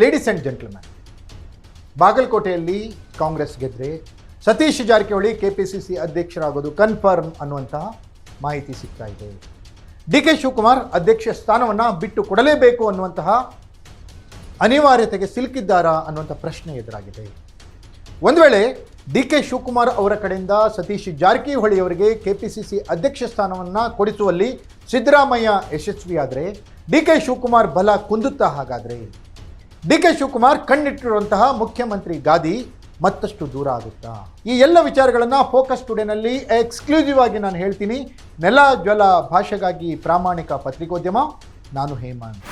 Ladies and gentleman, ಬಾಗಲಕೋಟೆಯಲ್ಲಿ ಕಾಂಗ್ರೆಸ್ ಗೆದ್ದರೆ Satish Jarkiholi KPCC ಅಧ್ಯಕ್ಷರಾಗೋದು confirm ಅನ್ನುವಂತಹ ಮಾಹಿತಿ ಸಿಗ್ತಾ ಇದೆ. ಡಿ ಕೆ ಶಿವಕುಮಾರ್ ಅಧ್ಯಕ್ಷ ಸ್ಥಾನವನ್ನು ಬಿಟ್ಟು ಕೊಡಲೇಬೇಕು ಅನ್ನುವಂತಹ ಅನಿವಾರ್ಯತೆಗೆ ಸಿಲುಕಿದ್ದಾರಾ ಅನ್ನುವಂಥ ಪ್ರಶ್ನೆ ಎದುರಾಗಿದೆ. ಒಂದು ವೇಳೆ ಡಿ ಕೆ ಶಿವಕುಮಾರ್ ಅವರ ಕಡೆಯಿಂದ ಸತೀಶ್ ಜಾರಕಿಹೊಳಿ ಅವರಿಗೆ ಕೆಪಿಸಿಸಿ ಅಧ್ಯಕ್ಷ ಸ್ಥಾನವನ್ನು ಕೊಡಿಸುವಲ್ಲಿ ಸಿದ್ದರಾಮಯ್ಯ ಯಶಸ್ವಿಯಾದರೆ ಡಿ ಕೆ ಶಿವಕುಮಾರ್ ಬಲ ಕುಂದುತ್ತಾ? ಹಾಗಾದರೆ ಡಿ ಕೆ ಶಿವಕುಮಾರ್ ಕಣ್ಣಿಟ್ಟಿರುವಂತಹ ಮುಖ್ಯಮಂತ್ರಿ ಗಾದಿ ಮತ್ತಷ್ಟು ದೂರ ಆಗುತ್ತಾ? ಈ ಎಲ್ಲ ವಿಚಾರಗಳನ್ನು ಫೋಕಸ್ ಟುಡೇನಲ್ಲಿ ಎಕ್ಸ್ಕ್ಲೂಸಿವ್ ಆಗಿ ನಾನು ಹೇಳ್ತೀನಿ. ನೆಲ ಜ್ವಲ ಭಾಷೆಗಾಗಿ ಪ್ರಾಮಾಣಿಕ ಪತ್ರಿಕೋದ್ಯಮ, ನಾನು ಹೇಮಂತ್.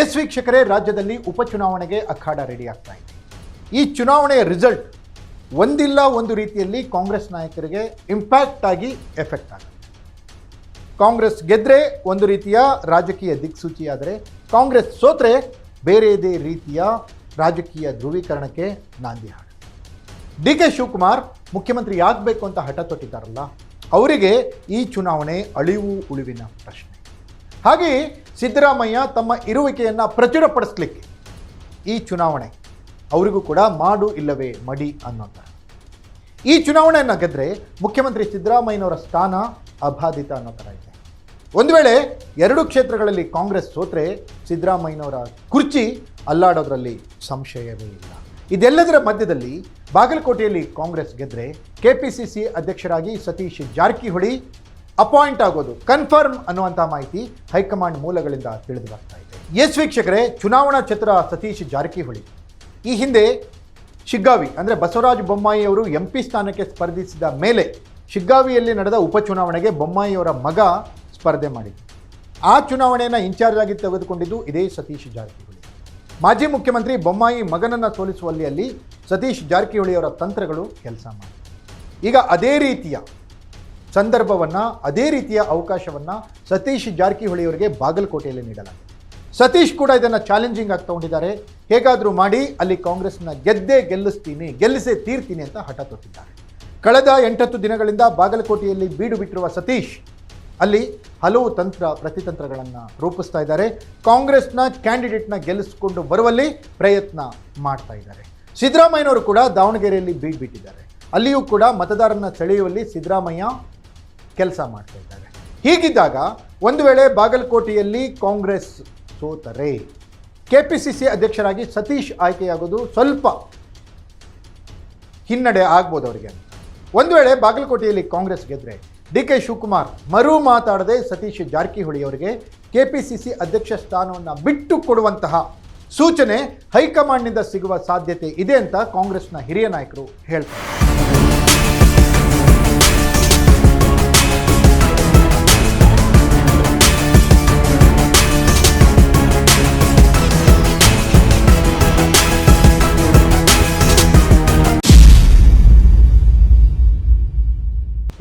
ಎಸ್ ವೀಕ್ಷಕರೇ, ರಾಜ್ಯದಲ್ಲಿ ಉಪಚುನಾವಣೆಗೆ ಅಖಾಡ ರೆಡಿ ಆಗ್ತಾ ಇದೆ. ಈ ಚುನಾವಣೆಯ ರಿಸಲ್ಟ್ ಒಂದಿಲ್ಲ ಒಂದು ರೀತಿಯಲ್ಲಿ ಕಾಂಗ್ರೆಸ್ ನಾಯಕರಿಗೆ ಇಂಪ್ಯಾಕ್ಟ್ ಆಗಿ ಎಫೆಕ್ಟ್ ಆಗುತ್ತೆ. ಕಾಂಗ್ರೆಸ್ ಗೆದ್ದರೆ ಒಂದು ರೀತಿಯ ರಾಜಕೀಯ ದಿಕ್ಸೂಚಿಯಾದರೆ, ಕಾಂಗ್ರೆಸ್ ಸೋತ್ರೆ ಬೇರೆಯದೇ ರೀತಿಯ ರಾಜಕೀಯ ಧ್ರುವೀಕರಣಕ್ಕೆ ನಾಂದಿ ಹಾಡುತ್ತೆ. ಡಿ ಕೆ ಶಿವಕುಮಾರ್ ಮುಖ್ಯಮಂತ್ರಿ ಆಗಬೇಕು ಅಂತ ಹಠ ತೊಟ್ಟಿದ್ದಾರಲ್ಲ, ಅವರಿಗೆ ಈ ಚುನಾವಣೆ ಅಳಿವು ಉಳಿವಿನ ಪ್ರಶ್ನೆ. ಹಾಗೆಯೇ ಸಿದ್ದರಾಮಯ್ಯ ತಮ್ಮ ಇರುವಿಕೆಯನ್ನು ಪ್ರಚುರಪಡಿಸ್ಲಿಕ್ಕೆ ಈ ಚುನಾವಣೆ ಅವರಿಗೂ ಕೂಡ ಮಾಡು ಇಲ್ಲವೇ ಮಡಿ ಅನ್ನೋ ಥರ. ಈ ಚುನಾವಣೆಯನ್ನು ಗೆದ್ದರೆ ಮುಖ್ಯಮಂತ್ರಿ ಸಿದ್ದರಾಮಯ್ಯನವರ ಸ್ಥಾನ ಅಬಾಧಿತ ಅನ್ನೋ ಥರ ಇದೆ. ಒಂದು ವೇಳೆ ಎರಡು ಕ್ಷೇತ್ರಗಳಲ್ಲಿ ಕಾಂಗ್ರೆಸ್ ಸೋತ್ರೆ ಸಿದ್ದರಾಮಯ್ಯನವರ ಕುರ್ಚಿ ಅಲ್ಲಾಡೋದ್ರಲ್ಲಿ ಸಂಶಯವೇ ಇಲ್ಲ. ಇದೆಲ್ಲದರ ಮಧ್ಯದಲ್ಲಿ ಬಾಗಲಕೋಟೆಯಲ್ಲಿ ಕಾಂಗ್ರೆಸ್ ಗೆದ್ದರೆ ಕೆಪಿಸಿಸಿ ಅಧ್ಯಕ್ಷರಾಗಿ ಸತೀಶ್ ಜಾರಕಿಹೊಳಿ ಅಪಾಯಿಂಟ್ ಆಗೋದು ಕನ್ಫರ್ಮ್ ಅನ್ನುವಂಥ ಮಾಹಿತಿ ಹೈಕಮಾಂಡ್ ಮೂಲಗಳಿಂದ ತಿಳಿದು ಬರ್ತಾ ಇದೆ. ಎಸ್ ವೀಕ್ಷಕರೇ, ಚುನಾವಣಾ ಚತುರ ಸತೀಶ್ ಜಾರಕಿಹೊಳಿ ಈ ಹಿಂದೆ ಶಿಗ್ಗಾವಿ ಅಂದರೆ ಬಸವರಾಜ ಬೊಮ್ಮಾಯಿ ಅವರು MP ಸ್ಥಾನಕ್ಕೆ ಸ್ಪರ್ಧಿಸಿದ ಮೇಲೆ ಶಿಗ್ಗಾವಿಯಲ್ಲಿ ನಡೆದ ಉಪಚುನಾವಣೆಗೆ ಬೊಮ್ಮಾಯಿಯವರ ಮಗ ಸ್ಪರ್ಧೆ ಮಾಡಿದ್ದು. ಆ ಚುನಾವಣೆಯನ್ನು ಇನ್ಚಾರ್ಜ್ ಆಗಿ ತೆಗೆದುಕೊಂಡಿದ್ದು ಇದೇ ಸತೀಶ್ ಜಾರಕಿಹೊಳಿ. ಮಾಜಿ ಮುಖ್ಯಮಂತ್ರಿ ಬೊಮ್ಮಾಯಿ ಮಗನನ್ನು ಸೋಲಿಸುವಲ್ಲಿ ಅಲ್ಲಿ ಸತೀಶ್ ಜಾರಕಿಹೊಳಿಯವರ ತಂತ್ರಗಳು ಕೆಲಸ ಮಾಡಿ. ಈಗ ಅದೇ ರೀತಿಯ ಸಂದರ್ಭವನ್ನು, ಅದೇ ರೀತಿಯ ಅವಕಾಶವನ್ನು ಸತೀಶ್ ಜಾರಕಿಹೊಳಿಯವರಿಗೆ ಬಾಗಲಕೋಟೆಯಲ್ಲಿ ನೀಡಲಾಗಿದೆ. ಸತೀಶ್ ಕೂಡ ಇದನ್ನು ಚಾಲೆಂಜಿಂಗ್ ಆಗಿ ತಗೊಂಡಿದ್ದಾರೆ. ಹೇಗಾದರೂ ಮಾಡಿ ಅಲ್ಲಿ ಕಾಂಗ್ರೆಸ್ನ ಗೆಲ್ಲಿಸೇ ತೀರ್ತೀನಿ ಅಂತ ಹಠ ತೊಟ್ಟಿದ್ದಾರೆ. ಕಳೆದ 8-10 ದಿನಗಳಿಂದ ಬಾಗಲಕೋಟೆಯಲ್ಲಿ ಬೀಡು ಬಿಟ್ಟಿರುವ ಸತೀಶ್ ಅಲ್ಲಿ ಹಲವು ಪ್ರತಿತಂತ್ರಗಳನ್ನು ರೂಪಿಸ್ತಾ ಇದ್ದಾರೆ. ಕಾಂಗ್ರೆಸ್ನ ಕ್ಯಾಂಡಿಡೇಟ್ನ ಗೆಲ್ಲಿಸಿಕೊಂಡು ಬರುವಲ್ಲಿ ಪ್ರಯತ್ನ ಮಾಡ್ತಾ ಇದ್ದಾರೆ. ಸಿದ್ದರಾಮಯ್ಯನವರು ಕೂಡ ದಾವಣಗೆರೆಯಲ್ಲಿ ಬೀಡು ಬಿಟ್ಟಿದ್ದಾರೆ. ಅಲ್ಲಿಯೂ ಕೂಡ ಮತದಾರರನ್ನ ಸೆಳೆಯುವಲ್ಲಿ ಸಿದ್ದರಾಮಯ್ಯ ಕೆಲಸ ಮಾಡ್ತಾ ಇದ್ದಾರೆ. ಹೀಗಿದ್ದಾಗ ಒಂದು ವೇಳೆ ಬಾಗಲಕೋಟೆಯಲ್ಲಿ ಕಾಂಗ್ರೆಸ್ ಸೋತರೆ ಕೆಪಿಸಿಸಿ ಅಧ್ಯಕ್ಷರಾಗಿ ಸತೀಶ್ ಆಯ್ಕೆಯಾಗೋದು ಸ್ವಲ್ಪ ಹಿನ್ನಡೆ ಆಗ್ಬೋದು ಅವರಿಗೆ ಅಂತ. ಒಂದು ವೇಳೆ ಬಾಗಲಕೋಟೆಯಲ್ಲಿ ಕಾಂಗ್ರೆಸ್ ಗೆದ್ದರೆ ಡಿ ಕೆ ಶಿವಕುಮಾರ್ ಮರು ಮಾತಾಡದೆ ಸತೀಶ್ ಜಾರಕಿಹೊಳಿ ಅವರಿಗೆ ಕೆಪಿಸಿಸಿ ಅಧ್ಯಕ್ಷ ಸ್ಥಾನವನ್ನು ಬಿಟ್ಟು ಕೊಡುವಂತಹ ಸೂಚನೆ ಹೈಕಮಾಂಡ್ನಿಂದ ಸಿಗುವ ಸಾಧ್ಯತೆ ಇದೆ ಅಂತ ಕಾಂಗ್ರೆಸ್ನ ಹಿರಿಯ ನಾಯಕರು ಹೇಳ್ತಾರೆ.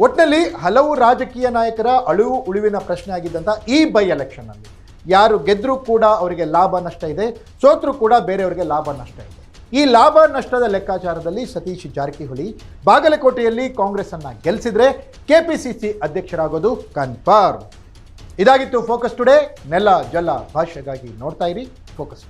ಒಟ್ಟಿನಲ್ಲಿ ಹಲವು ರಾಜಕೀಯ ನಾಯಕರ ಅಳಿವು ಉಳಿವಿನ ಪ್ರಶ್ನೆ ಆಗಿದ್ದಂಥ ಈ ಬೈ ಎಲೆಕ್ಷನ್ನಲ್ಲಿ ಯಾರು ಗೆದ್ದರೂ ಕೂಡ ಅವರಿಗೆ ಲಾಭ ನಷ್ಟ ಇದೆ, ಸೋತರೂ ಕೂಡ ಬೇರೆಯವರಿಗೆ ಲಾಭ ನಷ್ಟ ಇದೆ. ಈ ಲಾಭ ನಷ್ಟದ ಲೆಕ್ಕಾಚಾರದಲ್ಲಿ ಸತೀಶ್ ಜಾರಕಿಹೊಳಿ ಬಾಗಲಕೋಟೆಯಲ್ಲಿ ಕಾಂಗ್ರೆಸ್ಸನ್ನು ಗೆಲ್ಲಿಸಿದ್ರೆ ಕೆಪಿಸಿಸಿ ಅಧ್ಯಕ್ಷರಾಗೋದು ಕನ್ಫರ್ಮ್. ಇದಾಗಿತ್ತು ಫೋಕಸ್ ಟುಡೇ. ನೆಲ ಜಲ ಭಾಷೆಗಾಗಿ ನೋಡ್ತಾ ಇರಿ ಫೋಕಸ್.